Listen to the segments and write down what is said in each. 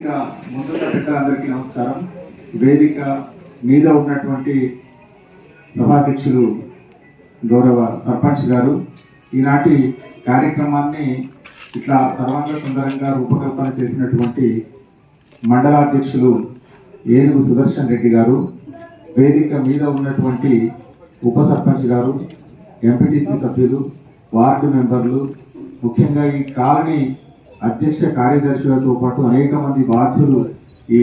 ముందుగా పెద్దలందరికీ నమస్కారం. వేదిక మీద ఉన్నటువంటి సభాధ్యక్షులు గౌరవ సర్పంచ్ గారు ఈనాటి కార్యక్రమాన్ని ఇట్లా సర్వాంగ సుందరంగా రూపకల్పన చేసినటువంటి మండలాధ్యక్షులు ఏనుగు సుదర్శన్ రెడ్డి గారు, వేదిక మీద ఉన్నటువంటి ఉప సర్పంచ్ గారు, ఎంపీటీసీ సభ్యులు, వార్డు మెంబర్లు, ముఖ్యంగా ఈ కాలనీ అధ్యక్ష కార్యదర్శులతో పాటు అనేక మంది బాధ్యులు ఈ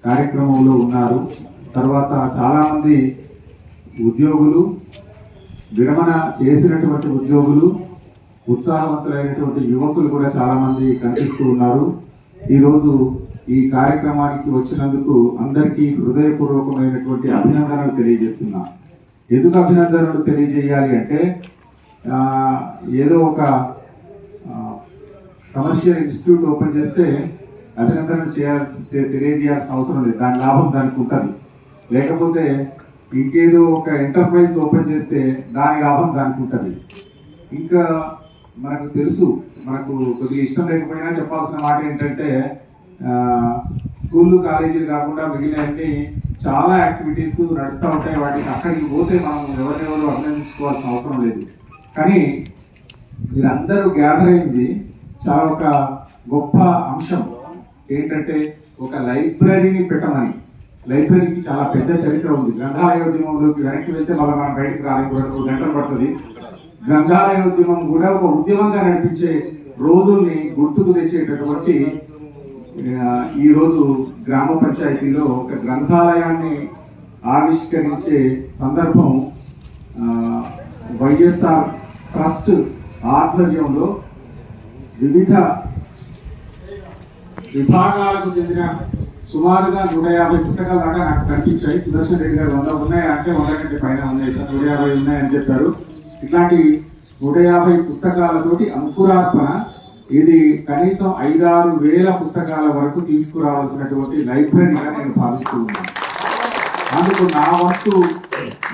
కార్యక్రమంలో ఉన్నారు. తర్వాత చాలామంది ఉద్యోగులు, విరమణ చేసినటువంటి ఉద్యోగులు, ఉత్సాహవంతులైనటువంటి యువకులు కూడా చాలామంది కనిపిస్తూ ఉన్నారు. ఈరోజు ఈ కార్యక్రమానికి వచ్చినందుకు అందరికీ హృదయపూర్వకమైనటువంటి అభినందనలు తెలియజేస్తున్నా. ఎందుకు అభినందనలు తెలియజేయాలి అంటే ఏదో ఒక కమర్షియల్ ఇన్స్టిట్యూట్ ఓపెన్ చేస్తే అభినందనలు తెలియజేయాల్సిన అవసరం లేదు, దాని లాభం దానికి ఉంటుంది. లేకపోతే ఇంకేదో ఒక ఎంటర్ప్రైజ్ ఓపెన్ చేస్తే దాని లాభం దానికి ఉంటుంది. ఇంకా మనకు తెలుసు, మనకు కొద్దిగా ఇష్టం లేకపోయినా చెప్పాల్సిన మాట ఏంటంటే స్కూళ్ళు కాలేజీలు కాకుండా మిగిలినవన్నీ చాలా యాక్టివిటీస్ నడుస్తూ ఉంటాయి. వాటికి అక్కడికి పోతే మనం ఎవరినెవరు అభినందించుకోవాల్సిన అవసరం లేదు. కానీ మీరందరూ గ్యాదర్ అయింది చాలా ఒక గొప్ప అంశం ఏంటంటే ఒక లైబ్రరీని పెట్టమని. లైబ్రరీకి చాలా పెద్ద చరిత్ర ఉంది. గ్రంథాలయోద్యమంలోకి వెనక్కి వెళ్తే మళ్ళీ మనం బయటకు రాలేక 2 గంటలు పడుతుంది. గ్రంథాలయోద్యమం కూడా ఒక ఉద్యమంగా నడిపించే రోజుల్ని గుర్తుకు తెచ్చేటటువంటి ఈరోజు గ్రామ పంచాయతీలో ఒక గ్రంథాలయాన్ని ఆవిష్కరించే సందర్భం వైఎస్ఆర్ ట్రస్ట్ ఆధ్వర్యంలో వివిధ విభాగాలకు చెందిన సుమారుగా 150 పుస్తకాల దాకా నాకు కనిపించాయి. సుదర్శన్ రెడ్డి గారు 100 ఉన్నాయా అంటే 100 కంటే పైన ఉన్నాయి సార్, 150 ఉన్నాయని చెప్పారు. ఇట్లాంటి 150 పుస్తకాలతోటి అంకురార్పణ. ఇది కనీసం 5-6 వేల పుస్తకాల వరకు తీసుకురావాల్సినటువంటి లైబ్రరీగా నేను భావిస్తూ ఉన్నాను. అందుకు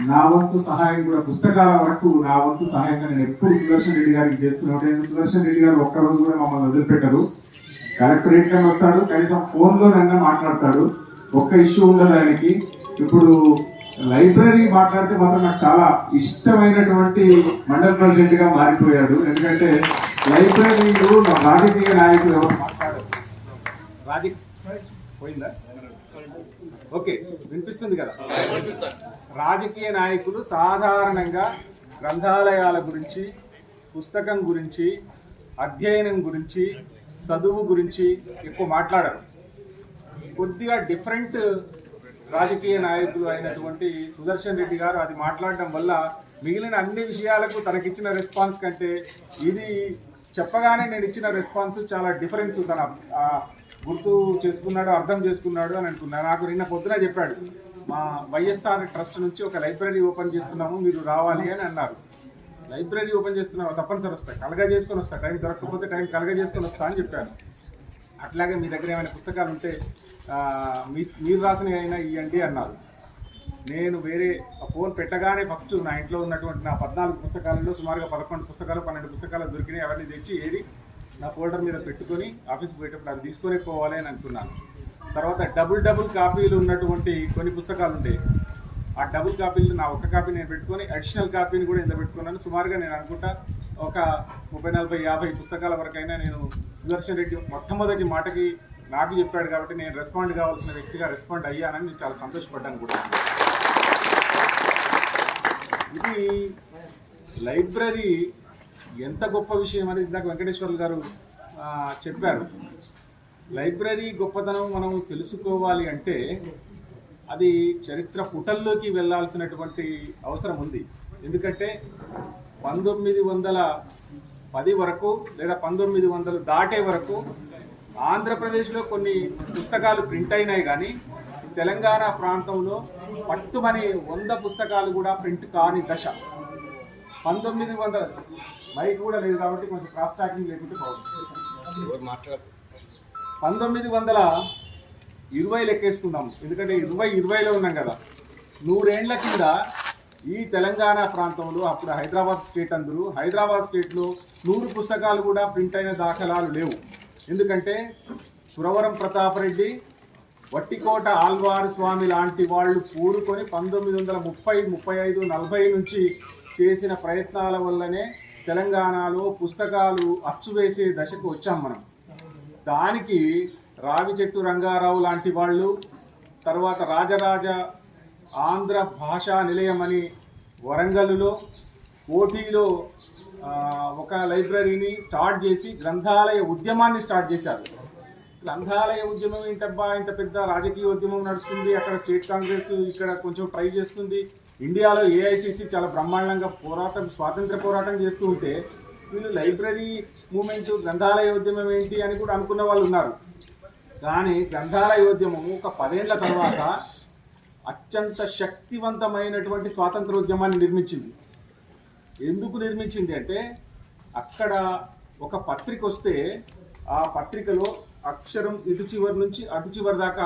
నా వంతు సహాయం కూడా, పుస్తకాల వరకు నా వంతు సహాయంగా నేను ఎప్పుడు సుదర్శన్ రెడ్డి గారికి చేస్తున్నాను. సుదర్శన్ రెడ్డి గారు ఒక్కరోజు కూడా మమ్మల్ని వదిలిపెట్టరు. కలెక్టరేట్ కానీ వస్తాడు, కనీసం ఫోన్లో నన్ను మాట్లాడతాడు, ఒక్క ఇష్యూ ఉండదు ఆయనకి. ఇప్పుడు లైబ్రరీ మాట్లాడితే మాత్రం నాకు చాలా ఇష్టమైనటువంటి మండల ప్రెసిడెంట్ గా మారిపోయాడు. ఎందుకంటే లైబ్రరీలు రాజకీయ నాయకులు ఎవరు మాట్లాడారు. పోయిందా? ఓకే, వినిపిస్తుంది కదా. రాజకీయ నాయకులు సాధారణంగా గ్రంథాలయాల గురించి, పుస్తకం గురించి, అధ్యయనం గురించి, చదువు గురించి ఎక్కువ మాట్లాడరు. కొద్దిగా డిఫరెంట్ రాజకీయ నాయకులు అయినటువంటి సుదర్శన్ రెడ్డి గారు అది మాట్లాడడం వల్ల మిగిలిన అన్ని విషయాలకు తనకిచ్చిన రెస్పాన్స్ కంటే ఇది చెప్పగానే నేను ఇచ్చిన రెస్పాన్స్ చాలా డిఫరెన్స్ తన గుర్తు చేసుకున్నాడు, అర్థం చేసుకున్నాడు అని అనుకున్నాను. నాకు నిన్న పొద్దున చెప్పాడు, మా వైఎస్ఆర్ ట్రస్ట్ నుంచి ఒక లైబ్రరీ ఓపెన్ చేస్తున్నాము, మీరు రావాలి అని అన్నారు. లైబ్రరీ ఓపెన్ చేస్తున్నాము, తప్పనిసరి వస్తా, కలగా చేసుకొని వస్తా, టైం దొరకకపోతే టైం కలగా చేసుకొని వస్తా అని చెప్పాను. అట్లాగే మీ దగ్గర ఏమైనా పుస్తకాలు ఉంటే మీరు రాసినవి అయినా ఇవ్వండి అన్నారు. నేను వేరే ఫోన్ పెట్టగానే ఫస్ట్ నా ఇంట్లో ఉన్నటువంటి నా 14 పుస్తకాలలో సుమారుగా 11 పుస్తకాలు 12 పుస్తకాలు దొరికినాయి. అవన్నీ తెచ్చి ఏది నా ఫోల్డర్ మీద పెట్టుకొని ఆఫీస్కి పోయేటప్పుడు అది తీసుకొని పోవాలి అని అనుకున్నాను. తర్వాత డబుల్ కాపీలు ఉన్నటువంటి కొన్ని పుస్తకాలు ఉంటాయి. ఆ డబుల్ కాపీలు నా ఒక్క కాపీ నేను పెట్టుకొని అడిషనల్ కాపీని కూడా ఇంత పెట్టుకున్నాను. సుమారుగా నేను అనుకుంటా ఒక 30-40-50 పుస్తకాల వరకైనా నేను సుదర్శన్ రెడ్డి మొట్టమొదటి మాటకి నాకు చెప్పాడు కాబట్టి నేను రెస్పాండ్ కావాల్సిన వ్యక్తిగా రెస్పాండ్ అయ్యానని నేను చాలా సంతోషపడ్డాను కూడా. ఇది లైబ్రరీ ఎంత గొప్ప విషయం అనేది ఇందాక వెంకటేశ్వర్లు గారు చెప్పారు. లైబ్రరీ గొప్పతనం మనం తెలుసుకోవాలి అంటే అది చరిత్ర పుటల్లోకి వెళ్ళాల్సినటువంటి అవసరం ఉంది. ఎందుకంటే 1910 వరకు లేదా 1900 దాటే వరకు ఆంధ్రప్రదేశ్లో కొన్ని పుస్తకాలు ప్రింట్ అయినాయి, కానీ తెలంగాణ ప్రాంతంలో పట్టుమని 100 పుస్తకాలు కూడా ప్రింట్ కాని దశ. 1900 మైక్ కూడా లేదు కాబట్టి కొంచెం క్రాస్ టాకింగ్ లేకుంటే బాగుంది. 1920 లెక్కేసుకుందాం, ఎందుకంటే 2020లో ఉన్నాం కదా. 100 ఏళ్ల కింద ఈ తెలంగాణ ప్రాంతంలో అప్పుడు హైదరాబాద్ స్టేట్ అందరూ, హైదరాబాద్ స్టేట్లో 100 పుస్తకాలు కూడా ప్రింట్ అయిన దాఖలాలు లేవు. ఎందుకంటే సురవరం ప్రతాపరెడ్డి, వట్టికోట ఆల్వార్ స్వామి లాంటి వాళ్ళు కూడుకొని 1930, 35, 40 నుంచి చేసిన ప్రయత్నాల వల్లనే తెలంగాణలో పుస్తకాలు అచ్చువేసే దశకు వచ్చాం మనం. దానికి రావి చెట్టు రంగారావు లాంటి వాళ్ళు, తర్వాత రాజరాజ ఆంధ్ర భాషా నిలయం అని వరంగల్లో, కోటిలో ఒక లైబ్రరీని స్టార్ట్ చేసి గ్రంథాలయ ఉద్యమాన్ని స్టార్ట్ చేశారు. గ్రంథాలయ ఉద్యమం ఏంటబ్బా, ఇంత పెద్ద రాజకీయ ఉద్యమం నడుస్తుంది, అక్కడ స్టేట్ కాంగ్రెస్ ఇక్కడ కొంచెం ట్రై చేస్తుంది, ఇండియాలో ఏఐసిసి చాలా బ్రహ్మాండంగా స్వాతంత్ర పోరాటం చేస్తూ ఉంటే వీళ్ళు లైబ్రరీ మూమెంట్ గ్రంథాలయ ఉద్యమం ఏంటి అని కూడా అనుకున్న వాళ్ళు ఉన్నారు. కానీ గ్రంథాలయ ఉద్యమం ఒక 10 ఏళ్ల తర్వాత అత్యంత శక్తివంతమైనటువంటి స్వాతంత్రోద్యమాన్ని నిర్మించింది. ఎందుకు నిర్మించింది అంటే, అక్కడ ఒక పత్రిక వస్తే ఆ పత్రికలో అక్షరం ఇటు చివరి నుంచి అటు చివరి దాకా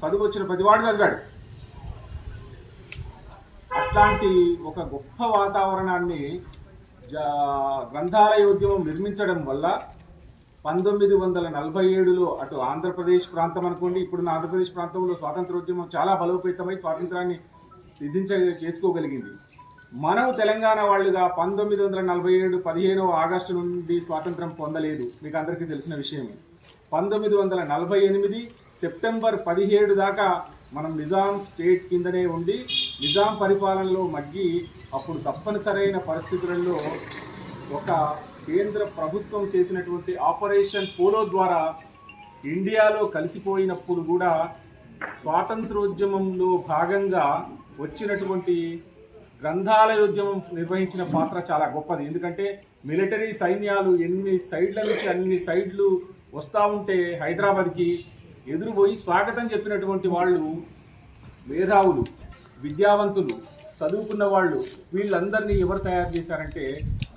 చదువు వచ్చిన ప్రతివాడు చదివాడు. అట్లాంటి ఒక గొప్ప వాతావరణాన్ని గ్రంథాలయ ఉద్యమం నిర్మించడం వల్ల 1947లో అటు ఆంధ్రప్రదేశ్ ప్రాంతం అనుకోండి, ఇప్పుడున్న ఆంధ్రప్రదేశ్ ప్రాంతంలో స్వాతంత్రోద్యమం చాలా బలోపేతమై స్వాతంత్రాన్ని చేసుకోగలిగింది. మనం తెలంగాణ వాళ్ళుగా 1947 15వ ఆగస్టు నుండి స్వాతంత్రం పొందలేదు, మీకు అందరికీ తెలిసిన విషయమే. 1948 సెప్టెంబర్ 17 దాకా మనం నిజాం స్టేట్ కిందనే ఉండి నిజాం పరిపాలనలో మగ్గి, అప్పుడు తప్పనిసరైన పరిస్థితులలో ఒక కేంద్ర ప్రభుత్వం చేసినటువంటి ఆపరేషన్ పోలో ద్వారా ఇండియాలో కలిసిపోయినప్పుడు కూడా స్వాతంత్రోద్యమంలో భాగంగా వచ్చినటువంటి గ్రంథాలయోద్యమం నిర్వహించిన పాత్ర చాలా గొప్పది. ఎందుకంటే మిలిటరీ సైన్యాలు ఎన్ని సైడ్ల నుంచి అన్ని సైడ్లు వస్తూ ఉంటే హైదరాబాద్కి ఎదురుపోయి స్వాగతం చెప్పినటువంటి వాళ్ళు మేధావులు, విద్యావంతులు, చదువుకున్న వాళ్ళు, వీళ్ళందరినీ ఎవరు తయారు చేశారంటే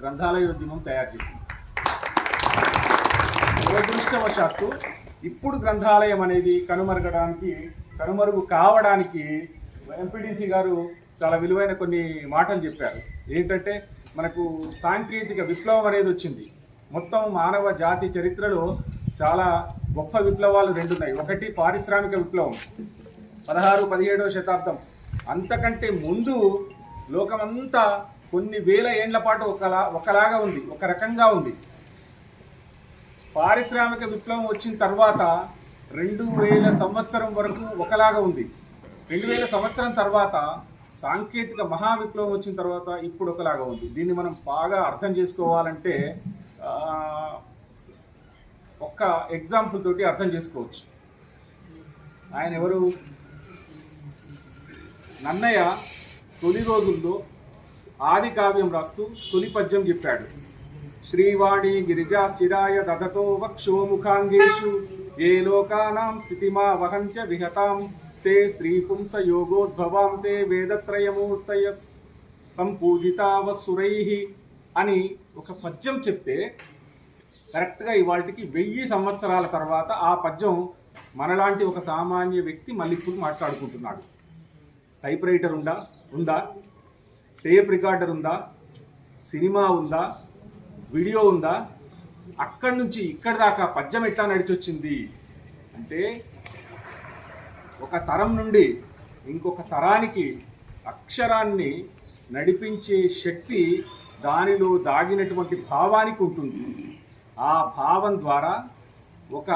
గ్రంథాలయోద్యమం తయారు చేసింది. దురదృష్టవశాత్తు ఇప్పుడు గ్రంథాలయం అనేది కనుమరుగు కావడానికి ఎంపీడీసీ గారు చాలా విలువైన కొన్ని మాటలు చెప్పారు. ఏంటంటే, మనకు సాంకేతిక విప్లవం అనేది వచ్చింది. మొత్తం మానవ జాతి చరిత్రలో చాలా గొప్ప విప్లవాలు 2 ఉన్నాయి. ఒకటి పారిశ్రామిక విప్లవం 16, 17వ శతాబ్దం. అంతకంటే ముందు లోకమంతా కొన్ని వేల ఏండ్ల పాటు ఒకలాగా ఉంది, ఒక రకంగా ఉంది. పారిశ్రామిక విప్లవం వచ్చిన తర్వాత 2000 సంవత్సరం వరకు ఒకలాగా ఉంది. 2000 సంవత్సరం తర్వాత సాంకేతిక మహావిప్లవం వచ్చిన తర్వాత ఇప్పుడు ఒకలాగా ఉంది. దీన్ని మనం బాగా అర్థం చేసుకోవాలంటే ఒక్క ఎగ్జాంపుల్ తోటి అర్థం చేసుకోవచ్చు. ఆయన ఎవరు? నన్నయ్య తొలి రోజుల్లో ఆది కావ్యం రాస్తూ తొలి పద్యం చెప్పాడు. శ్రీవాణి గిరిజా స్థిరాయ దదతో వక్షోముఖాంగేషు ఏ లోకానాం స్థితిమా వహంచ విహతాం తే స్త్రీ పుంస యోగోద్భవాం తే వేదత్రయమూర్తయ సంపూజితావసురైః అని ఒక పద్యం చెప్తే కరెక్ట్గా ఇవాళకి 1000 సంవత్సరాల తర్వాత ఆ పద్యం మనలాంటి ఒక సామాన్య వ్యక్తి మళ్ళీ ఇప్పుడు మాట్లాడుకుంటున్నాడు. టైప్ రైటర్ ఉందా, టేప్ రికార్డర్ ఉందా, సినిమా ఉందా, వీడియో ఉందా, అక్కడి నుంచి ఇక్కడి దాకా పద్యం ఎట్లా నడిచొచ్చింది అంటే, ఒక తరం నుండి ఇంకొక తరానికి అక్షరాన్ని నడిపించే శక్తి దానిలో దాగినటువంటి భావానికి ఉంటుంది. ఆ భావం ద్వారా ఒక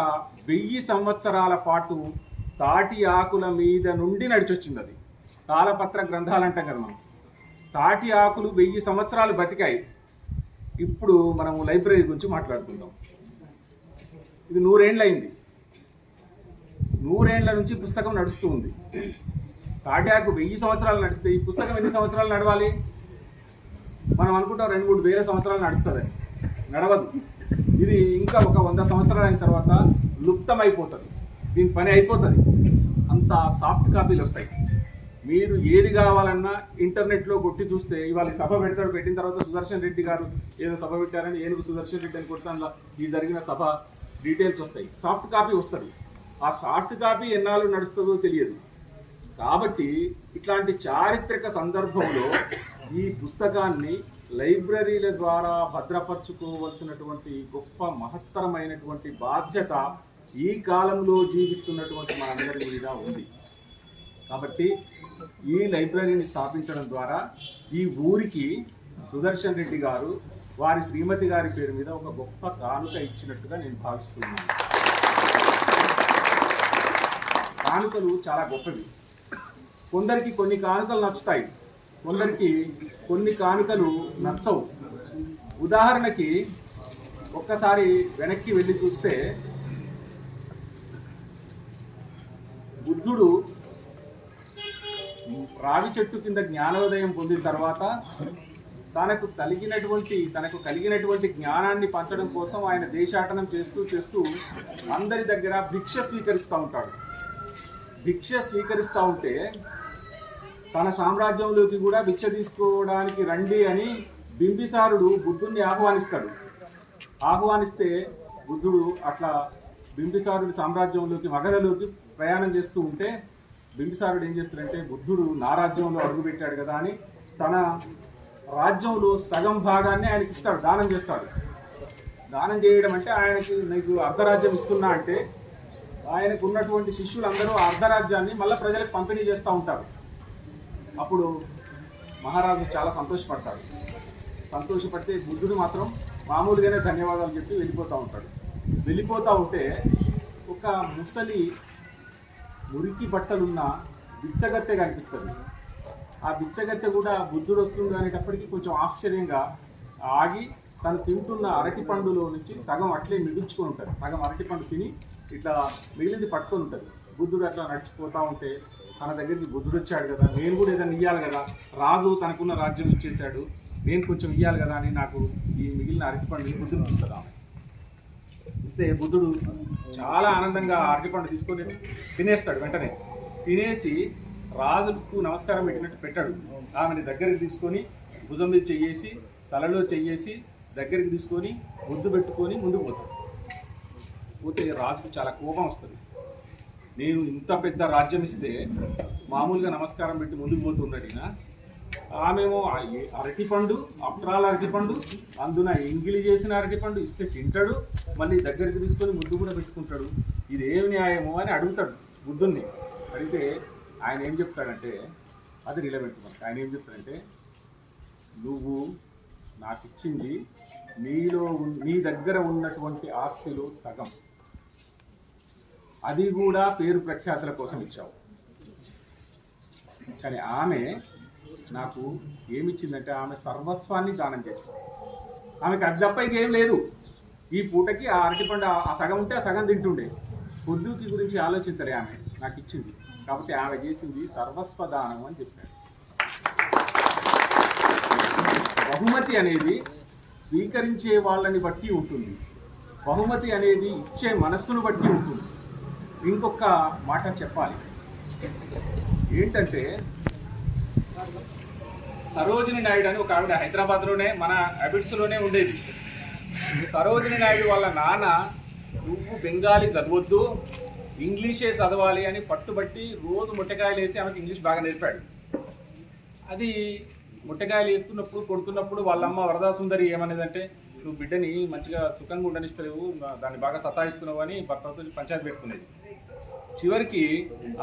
1000 సంవత్సరాల పాటు తాటి ఆకుల మీద నుండి నడిచొచ్చింది. అది తాళపత్ర గ్రంథాలు అంటాం కదా మనం. తాటి ఆకులు 1000 సంవత్సరాలు బతికాయి. ఇప్పుడు మనం లైబ్రరీ గురించి మాట్లాడుకుందాం. ఇది 100 ఏళ్ళు అయింది. 100 ఏళ్ల నుంచి పుస్తకం నడుస్తూ ఉంది. తాటి ఆకు 1000 సంవత్సరాలు నడిస్తే ఈ పుస్తకం ఎన్ని సంవత్సరాలు నడవాలి? మనం అనుకుంటాం 2-3 వేల సంవత్సరాలు నడుస్తుంది. నడవదు. ఇది ఇంకా ఒక 100 సంవత్సరాలు అయిన తర్వాత లుప్తమైపోతుంది. దీని పని అయిపోతుంది. అంత సాఫ్ట్ కాపీలు వస్తాయి. మీరు ఏది కావాలన్నా ఇంటర్నెట్లో కొట్టి చూస్తే, ఇవాళ సభ పెట్టిన తర్వాత సుదర్శన్ రెడ్డి గారు ఏదో సభ పెట్టారని ఏనుగు సుదర్శన్ రెడ్డి అని కొడతాను, ఈ జరిగిన సభ డీటెయిల్స్ వస్తాయి. సాఫ్ట్ కాపీ వస్తుంది. ఆ సాఫ్ట్ కాపీ ఎన్నాళ్ళు నడుస్తుందో తెలియదు. కాబట్టి ఇట్లాంటి చారిత్రక సందర్భంలో ఈ పుస్తకాన్ని లైబ్రరీల ద్వారా భద్రపరచుకోవలసినటువంటి గొప్ప మహత్తరమైనటువంటి బాధ్యత ఈ కాలంలో జీవిస్తున్నటువంటి మనందరి మీద ఉంది. కాబట్టి ఈ లైబ్రరీని స్థాపించడం ద్వారా ఈ ఊరికి సుదర్శన్ రెడ్డి గారు వారి శ్రీమతి గారి పేరు మీద ఒక గొప్ప కానుక ఇచ్చినట్టుగా నేను భావిస్తున్నాను. కానుకలు చాలా గొప్పవి. కొందరికి కొన్ని కానుకలు నచ్చుతాయి, కొందరికి కొన్ని కానుకలు నచ్చవు. ఉదాహరణకి ఒక్కసారి వెనక్కి వెళ్ళి చూస్తే బుద్ధుడు రావి చెట్టు కింద జ్ఞానోదయం పొందిన తర్వాత తనకు కలిగినటువంటి జ్ఞానాన్ని పంచడం కోసం ఆయన దేశాటనం చేస్తూ అందరి దగ్గర భిక్ష స్వీకరిస్తూ ఉంటాడు. భిక్ష స్వీకరిస్తూ ఉంటే తన సామ్రాజ్యంలోకి కూడా భిక్ష తీసుకోవడానికి రండి అని బింబిసారుడు బుద్ధుడిని ఆహ్వానిస్తే బుద్ధుడు అట్లా బింబిసారుడి సామ్రాజ్యంలోకి మగధలోకి ప్రయాణం చేస్తూ ఉంటే బింబిసారుడు ఏం చేస్తాడంటే, బుద్ధుడు నా రాజ్యంలో అడుగుపెట్టాడు కదా అని తన రాజ్యంలో సగం భాగాన్ని ఆయనకి ఇస్తాడు, దానం చేస్తాడు. దానం చేయడం అంటే ఆయనకి నీకు అర్ధరాజ్యం ఇస్తున్నా అంటే ఆయనకు ఉన్నటువంటి శిష్యులందరూ అర్ధరాజ్యాన్ని మళ్ళీ ప్రజలకు పంపిణీ చేస్తూ ఉంటారు. అప్పుడు మహారాజు చాలా సంతోషపడితే బుద్ధుడు మాత్రం మామూలుగానే ధన్యవాదాలు చెప్పి వెళ్ళిపోతూ ఉంటే ఒక ముసలి మురికి బట్టలున్న బిచ్చగత్తె కనిపిస్తుంది. ఆ బిచ్చగత్తె కూడా బుద్ధుడు వస్తుంది అనేటప్పటికీ కొంచెం ఆశ్చర్యంగా ఆగి తను తింటున్న అరటి పండులో నుంచి సగం అట్లే మిగుల్చుకొని ఉంటుంది. సగం అరటి పండు తిని ఇట్లా మిగిలింది పట్టుకొని ఉంటుంది. బుద్ధుడు అట్లా నడిచిపోతూ ఉంటే తన దగ్గరికి బుద్ధుడు వచ్చాడు కదా, నేను కూడా ఏదైనా ఇవ్వాలి కదా, రాజు తనకున్న రాజ్యం ఇచ్చేశాడు, నేను కొంచెం ఇవ్వాలి కదా అని నాకు ఈ మిగిలిన అరటి పండుని బుద్ధుడికి ఇస్తుంది. ఆమె ఇస్తే బుద్ధుడు చాలా ఆనందంగా అరటిపండు తీసుకొని తినేస్తాడు. వెంటనే తినేసి రాజుకు నమస్కారం పెట్టాడు. ఆమెని దగ్గరికి తీసుకొని భుజం మీద చెయ్యేసి తలలో చెయ్యేసి దగ్గరికి తీసుకొని ముద్దు పెట్టుకొని ముందుకు పోతే రాజుకు చాలా కోపం వస్తుంది. నేను ఇంత పెద్ద రాజ్యం ఇస్తే మామూలుగా నమస్కారం పెట్టి ముందుకు పోతున్నాడు ఈయన, ఆమెమో అరటిపండు, అప్రాల అరటిపండు, అందున ఎంగిలి చేసిన అరటిపండు ఇస్తే తింటాడు, మళ్ళీ దగ్గరికి తీసుకొని ముద్దు కూడా పెట్టుకుంటాడు. ఇది ఏమి న్యాయము అని అడుగుతాడు బుద్ధుణ్ణి. అడిగితే ఆయన ఏం చెప్తాడంటే, అది రిలవెంట్ మనకి. ఆయన ఏం చెప్తాడంటే, నువ్వు నాకు ఇచ్చింది నీ దగ్గర ఉన్నటువంటి ఆస్తిలో సగం, అది కూడా పేరు ప్రఖ్యాతుల కోసం ఇచ్చావు. కానీ ఆమె నాకు ఏమిచ్చిందంటే ఆమె సర్వస్వాన్ని దానం చేసింది. ఆమెకు అది తప్ప ఇంకేం లేదు. ఈ పూటకి ఆ అరటిపండు ఆ సగం ఉంటే ఆ సగం తింటుండే. పొద్దుకి గురించి ఆలోచించలే, ఆమె నాకు ఇచ్చింది. కాబట్టి ఆమె చేసింది సర్వస్వ దానం అని చెప్పాడు. బహుమతి అనేది స్వీకరించే వాళ్ళని బట్టి ఉంటుంది, బహుమతి అనేది ఇచ్చే మనస్సును బట్టి ఉంటుంది. ఇంకొక మాట చెప్పాలి ఏంటంటే, సరోజిని నాయుడు అని ఒక ఆవిడ హైదరాబాద్లోనే మన అబిడ్స్లోనే ఉండేది. సరోజిని నాయుడు వాళ్ళ నాన్న నువ్వు బెంగాలీ చదవద్దు, ఇంగ్లీషే చదవాలి అని పట్టుబట్టి రోజు ముట్టకాయలు వేసి ఆమెకి ఇంగ్లీష్ బాగా నేర్పాడు. అది ముట్టకాయలు వేస్తున్నప్పుడు కొడుతున్నప్పుడు వాళ్ళమ్మ వరదాసుందరి ఏమనేదంటే, నువ్వు బిడ్డని మంచిగా సుఖంగా ఉండనిస్తలేవు, దాన్ని బాగా సతాయిస్తున్నావు అని భర్తతో పంచాయతీ పెట్టుకునేది. చివరికి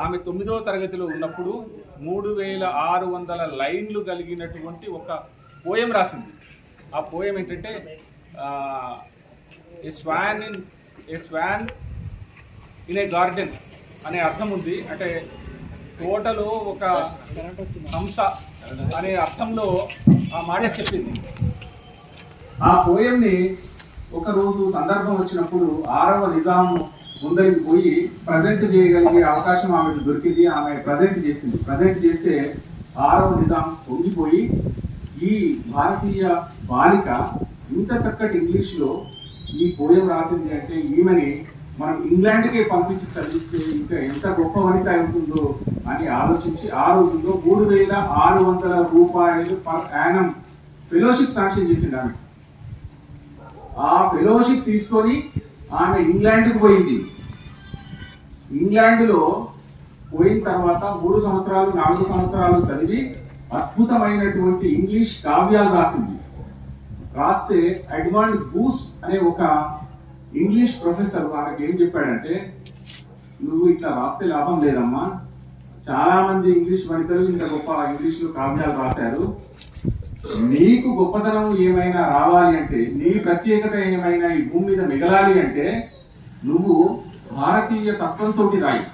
ఆమె 9వ తరగతిలో ఉన్నప్పుడు 3600 లైన్లు కలిగినటువంటి ఒక పోయం రాసింది. ఆ పోయం ఏంటంటే, ఏ స్వాన్ ఇన్ ఏ గార్డెన్ అనే అర్థం ఉంది. అంటే తోటలో ఒక హంస అనే అర్థంలో ఆ మాట చెప్పింది. ఆ పోయంని ఒకరోజు సందర్భం వచ్చినప్పుడు 6వ నిజాం ముందరికి పోయి ప్రజెంట్ చేయగలిగే అవకాశం ఆమెకు దొరికింది. ఆమె ప్రజెంట్ చేసింది. ప్రజెంట్ చేస్తే 6వ నిజాం పొంగిపోయి, ఈ భారతీయ బాలిక ఇంత చక్కటి ఇంగ్లీష్లో ఈ పోయం రాసింది అంటే ఈమెని మనం ఇంగ్లాండ్కే పంపించి చదివిస్తే ఇంకా ఎంత గొప్ప వనిత అవుతుందో అని ఆలోచించి ఆ రోజుల్లో 3600 రూపాయలు పర్ యానం ఫెలోషిప్ శాంక్షన్ చేసింది ఆమె. ఆ ఫెలోషిప్ తీసుకొని ఆమె ఇంగ్లాండ్కి పోయింది. ఇంగ్లాండ్లో పోయిన తర్వాత 3 సంవత్సరాలు 4 సంవత్సరాలు చదివి అద్భుతమైనటువంటి ఇంగ్లీష్ కావ్యాలు రాసింది. రాస్తే ఎడ్మండ్ గూస్ అనే ఒక ఇంగ్లీష్ ప్రొఫెసర్ వాళ్ళకి ఏం చెప్పాడంటే, నువ్వు ఇట్లా రాస్తే లాభం లేదమ్మా, చాలా మంది ఇంగ్లీష్ వనితలు ఇంత గొప్ప ఇంగ్లీష్లో కావ్యాలు రాశారు, నీకు గొప్పతనం ఏమైనా రావాలి అంటే, నీ ప్రత్యేకత ఏమైనా ఈ భూమి మీద మిగలాలి అంటే నువ్వు భారతీయ తత్వంతో రాయి,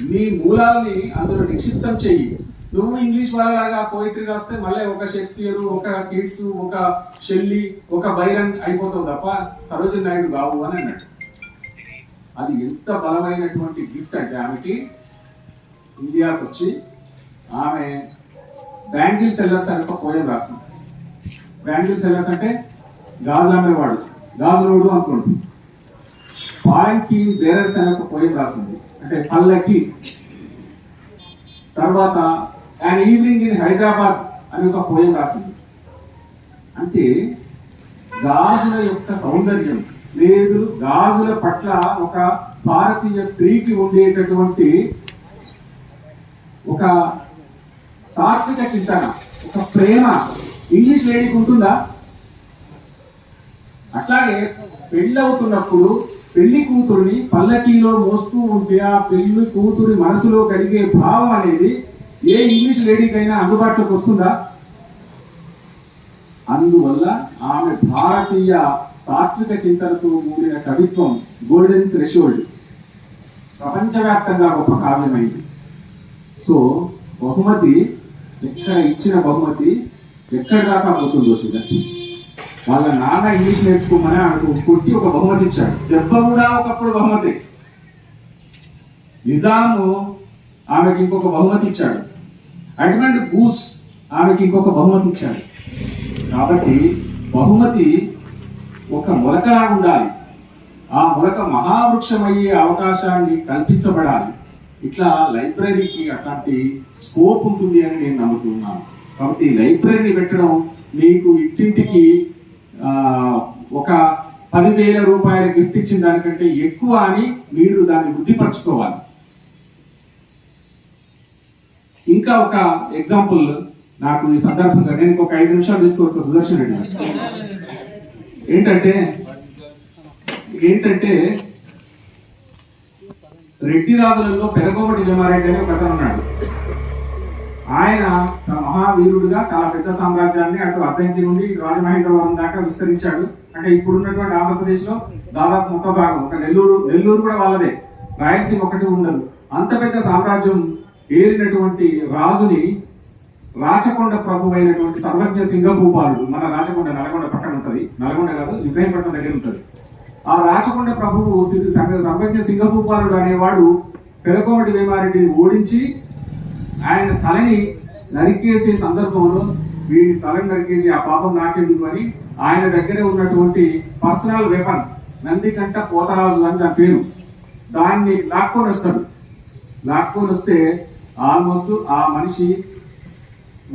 నీ మూలాల్ని అందులో నిక్షిప్తం చెయ్యి. నువ్వు ఇంగ్లీష్ వాళ్ళలాగా పోయిటరీ రాస్తే మళ్ళీ ఒక షేక్స్పియర్, ఒక కీట్స్, ఒక షెల్లీ, ఒక బైరన్ అయిపోతావు తప్ప సరోజిని నాయుడు కావు అని అన్నాడు. అది ఎంత బలమైనటువంటి గిఫ్ట్ అంటే ఆమెకి, ఇండియాకి వచ్చి ఆమె బ్యాంగిల్ సెల్లర్స్ అని ఒక పోయం రాసింది. బ్యాంగిల్ సెల్లర్స్ అంటే గాజులు అమ్మేవాడు, గాజులోడు అనుకోండి. పాలంకి బేరర్స్ అని ఒక పోయం రాసింది, అంటే పల్లకి. తర్వాత అండ్ ఈవినింగ్ ఇన్ హైదరాబాద్ అని ఒక పోయం రాసింది. అంటే గాజుల యొక్క సౌందర్యం లేదు, గాజుల పట్ల ఒక భారతీయ స్త్రీకి ఉండేటటువంటి ఒక తాత్విక చింతన, ఒక ప్రేమ ఇంగ్లీష్ లేడీకి ఉంటుందా? అట్లాగే పెళ్ళవుతున్నప్పుడు పెళ్లి కూతురుని పల్లకీలో మోస్తూ ఉంటే ఆ పెళ్లి కూతురి మనసులో కలిగే భావం అనేది ఏ ఇంగ్లీష్ లేడీకైనా అందుబాటులోకి వస్తుందా? అందువల్ల ఆమె భారతీయ తాత్విక చింతనతో కూడిన కవిత్వం గోల్డెన్ థ్రెషోల్డ్ ప్రపంచవ్యాప్తంగా గొప్ప కావ్యమైంది. సో బహుమతి ఎక్కడ ఇచ్చిన బహుమతి ఎక్కడి దాకా పోతుందో చూడండి. వాళ్ళ నాన్న ఇంగ్లీష్ నేర్చుకోమని ఆమెకు కొట్టి ఒక బహుమతి ఇచ్చాడు. దెబ్బ కూడా ఒకప్పుడు బహుమతి. నిజాము ఆమెకి ఇంకొక బహుమతి ఇచ్చాడు. అడ్మండ్ గూస్ ఆమెకి ఇంకొక బహుమతి ఇచ్చాడు. కాబట్టి బహుమతి ఒక మొలకలా ఉండాలి, ఆ మొలక మహావృక్షమయ్యే అవకాశాన్ని కల్పించబడాలి. ఇట్లా లైబ్రరీకి అట్లాంటి స్కోప్ ఉంటుంది అని నేను నమ్ముతున్నాను. కాబట్టి లైబ్రరీని పెట్టడం మీకు ఇంటింటికి ఒక 10,000 రూపాయల గిఫ్ట్ ఇచ్చిన దానికంటే ఎక్కువ అని మీరు దాన్ని వృద్ధిపరచుకోవాలి. ఇంకా ఒక ఎగ్జాంపుల్ నాకు ఈ సందర్భంగా నేను ఒక 5 నిమిషాలు తీసుకోవచ్చు సుదర్శన్ రెడ్డి. ఏంటంటే రెడ్డి రాజులలో పెదకోమటి వేమారెడ్డి అని ఒక అతను ఉన్నాడు. ఆయన మహావీరుడుగా చాలా పెద్ద సామ్రాజ్యాన్ని అటు అద్దంకి నుండి రాజమహేంద్రవరం దాకా విస్తరించాడు. అంటే ఇప్పుడున్నటువంటి ఆంధ్రప్రదేశ్ లో దాదాపు మొత్తం భాగం, ఒక నెల్లూరు కూడా వాళ్ళదే, రాయలసీమ ఒకటి ఉండదు. అంత పెద్ద సామ్రాజ్యం ఏరినటువంటి రాజుని రాచకొండ ప్రభు అయినటువంటి సర్వజ్ఞ సింగభూపాలుడు, మన రాచకొండ నల్గొండ పక్కన ఉంటది, నల్గొండ కాదు ఇబ్రాహీంపట్నం దగ్గర ఉంటది. ఆ రాచకొండ ప్రభువు సర్వజ్ఞ సింగభూపాలుడు అనేవాడు పెదకోమటి వేమారెడ్డిని ఓడించి ఆయన తలని నరికేసే సందర్భంలో వీడి తలని నరికేసి ఆ పాపం నాకెందుకు అని ఆయన దగ్గర ఉన్నటువంటి పర్సనల్ వెపన్ నందికంట పోతరాజు అని దాని పేరు, దాన్ని లాక్కొని వస్తాడు. లాక్కొని వస్తే ఆల్మోస్ట్ ఆ మనిషి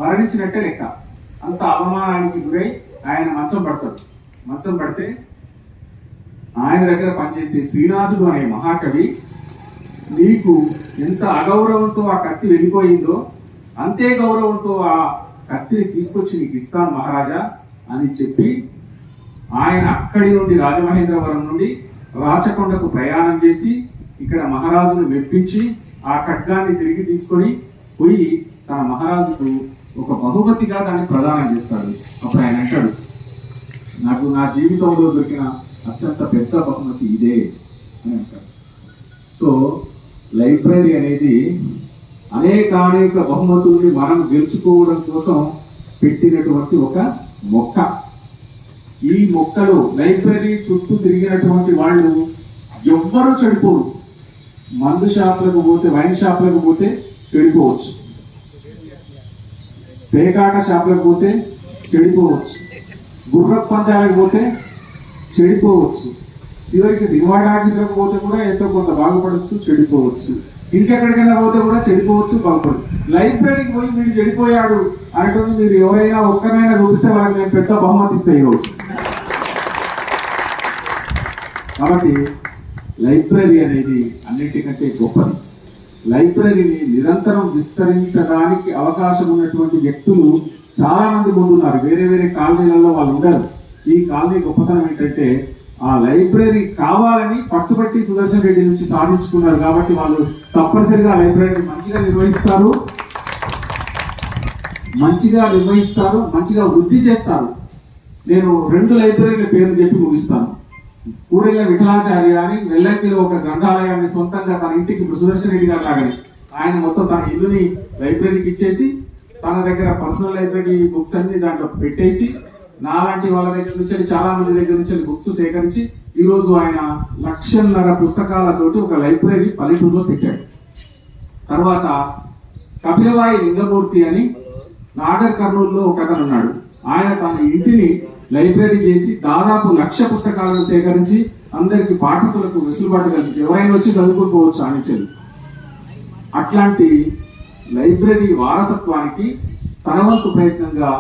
మరణించినట్టే లెక్క. అంత అవమానానికి గురై ఆయన మంచం పడతాడు. మంచం పడితే ఆయన దగ్గర పనిచేసే శ్రీనాథుడు అనే మహాకవి, నీకు ఎంత అగౌరవంతో ఆ కత్తి వెళ్ళిపోయిందో అంతే గౌరవంతో ఆ కత్తిని తీసుకొచ్చి నీకు ఇస్తాను మహారాజా అని చెప్పి ఆయన అక్కడి నుండి రాజమహేంద్రవరం నుండి రాచకొండకు ప్రయాణం చేసి ఇక్కడ మహారాజును మెప్పించి ఆ ఖడ్గాన్ని తిరిగి తీసుకొని పోయి తన మహారాజుకు ఒక బహుమతిగా దాన్ని ప్రదానం చేస్తాడు. అప్పుడు ఆయన అంటాడు, నాకు నా జీవితంలో దొరికిన అత్యంత పెద్ద బహుమతి ఇదే అని అంటాడు. సో లైబ్రరీ అనేది అనేక బహుమతుల్ని మనం గెలుచుకోవడం కోసం పెట్టినటువంటి ఒక మొక్క. ఈ మొక్కలో లైబ్రరీ చుట్టూ తిరిగినటువంటి వాళ్ళు ఎవ్వరూ చెడిపోరు. మందు షాపులకు పోతే, వైన్ షాపులకు పోతే చెడిపోవచ్చు, పేకాట షాపులకు పోతే చెడిపోవచ్చు, గుర్ర పందాలకు పోతే చెడిపోవచ్చు, చివరికి సినిమా టాకీస్లకు పోతే కూడా ఎంతో కొంత బాగుపడవచ్చు, చెడిపోవచ్చు, ఇంకెక్కడికైనా పోతే కూడా చెడిపోవచ్చు, బాగుపడచ్చు. లైబ్రరీకి పోయి వీడు చెడిపోయాడు అనేటువంటి మీరు ఎవరైనా ఒక్కరినైనా చూపిస్తే వాళ్ళకి నేను పెద్ద బహుమతి ఇస్తాను ఈరోజు. కాబట్టి లైబ్రరీ అనేది అన్నిటికంటే గొప్పది. లైబ్రరీని నిరంతరం విస్తరించడానికి అవకాశం ఉన్నటువంటి వ్యక్తులు చాలా మంది ముందున్నారు. వేరే వేరే కాలనీలలో వాళ్ళు ఉండరు. ఈ కాలనీ గొప్పతనం ఏంటంటే ఆ లైబ్రరీ కావాలని పట్టుబట్టి సుదర్శన్ రెడ్డి నుంచి సాధించుకున్నారు. కాబట్టి వాళ్ళు తప్పనిసరిగా ఆ లైబ్రరీని మంచిగా నిర్వహిస్తారు, మంచిగా వృద్ధి చేస్తారు. నేను 2 లైబ్రరీల పేర్లు చెప్పి ముగిస్తాను. కూరెళ్ళ విఠలాచార్య అని వెల్లంకిలో ఒక గ్రంథాలయాన్ని సొంతంగా తన ఇంటికి సుదర్శన్ రెడ్డి గారు లాగానే ఆయన మొత్తం తన ఇల్లుని లైబ్రరీకి ఇచ్చేసి తన దగ్గర పర్సనల్ లైబ్రరీ బుక్స్ అన్ని దాంట్లో పెట్టేసి నాలాంటి వాళ్ళ దగ్గర నుంచి చాలా మంది దగ్గర నుంచి బుక్స్ సేకరించి ఈరోజు ఆయన 1,50,000 పుస్తకాలతోటి ఒక లైబ్రరీ పల్లెటూరులో పెట్టాడు. తర్వాత కపిలవాయి లింగమూర్తి అని నాగర్ కర్నూలులో ఒక అతను ఉన్నాడు. ఆయన తన ఇంటిని లైబ్రరీ చేసి దాదాపు 1,00,000 పుస్తకాలను సేకరించి అందరికి పాఠకులకు వెసులుబాటు కలిపి ఎవరైనా వచ్చి చదువుకోవచ్చు ఆనించదు. అట్లాంటి లైబ్రరీ వారసత్వానికి తన వంతు ప్రయత్నంగా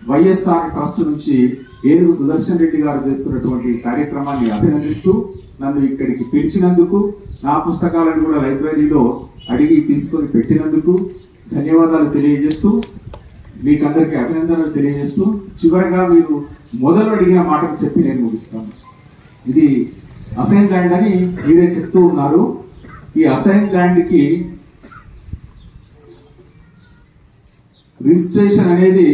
వైఎస్ఆర్ ట్రస్ట్ నుంచి ఏనుగు సుదర్శన్ రెడ్డి గారు చేస్తున్నటువంటి కార్యక్రమాన్ని అభినందిస్తూ నన్ను ఇక్కడికి పిలిచినందుకు, నా పుస్తకాలను కూడా లైబ్రరీలో అడిగి తీసుకొని పెట్టినందుకు ధన్యవాదాలు తెలియజేస్తూ మీకందరికీ అభినందనలు తెలియజేస్తూ చివరిగా మీరు మొదలు అడిగిన మాటకు చెప్పి నేను ముగిస్తాను. ఇది అసైన్ ల్యాండ్ అని మీరే చెప్తూ ఉన్నారు. ఈ అసైన్ ల్యాండ్కి రిజిస్ట్రేషన్ అనేది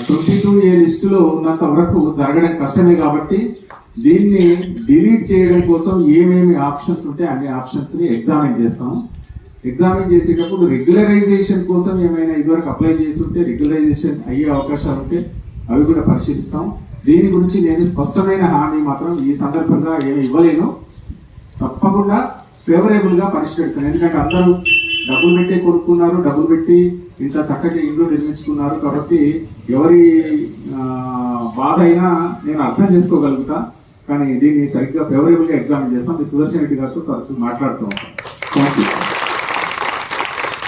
22A లిస్టులో ఉన్నంత వరకు జరగడం కష్టమే. కాబట్టి దీన్ని డిలీట్ చేయడం కోసం ఏమేమి ఆప్షన్స్ ఉంటే అన్ని ఆప్షన్స్ని ఎగ్జామిన్ చేస్తాము. ఎగ్జామిన్ చేసేటప్పుడు రెగ్యులరైజేషన్ కోసం ఏమైనా ఇదివరకు అప్లై చేసి ఉంటే రెగ్యులరైజేషన్ అయ్యే అవకాశాలు ఉంటే అవి కూడా పరిశీలిస్తాం. దీని గురించి నేను స్పష్టమైన హామీ మాత్రం ఈ సందర్భంగా ఏమి ఇవ్వలేను. తప్పకుండా ఫేవరబుల్గా పరిష్కరిస్తాను. ఎందుకంటే అందరూ డబ్బులు పెట్టే కొనుక్కున్నారు, డబ్బులు పెట్టి ఇంత చక్కటి ఇల్లు నిర్మించుకున్నారు. కాబట్టి ఎవరి బాధ అయినా నేను అర్థం చేసుకోగలుగుతా. కానీ దీన్ని సరిగ్గా ఫేవరబుల్గా ఎగ్జామిన్ చేస్తాం. మీ సుదర్శన్ రెడ్డి గారితో తరచూ మాట్లాడుతూ ఉంటాం. Thank you.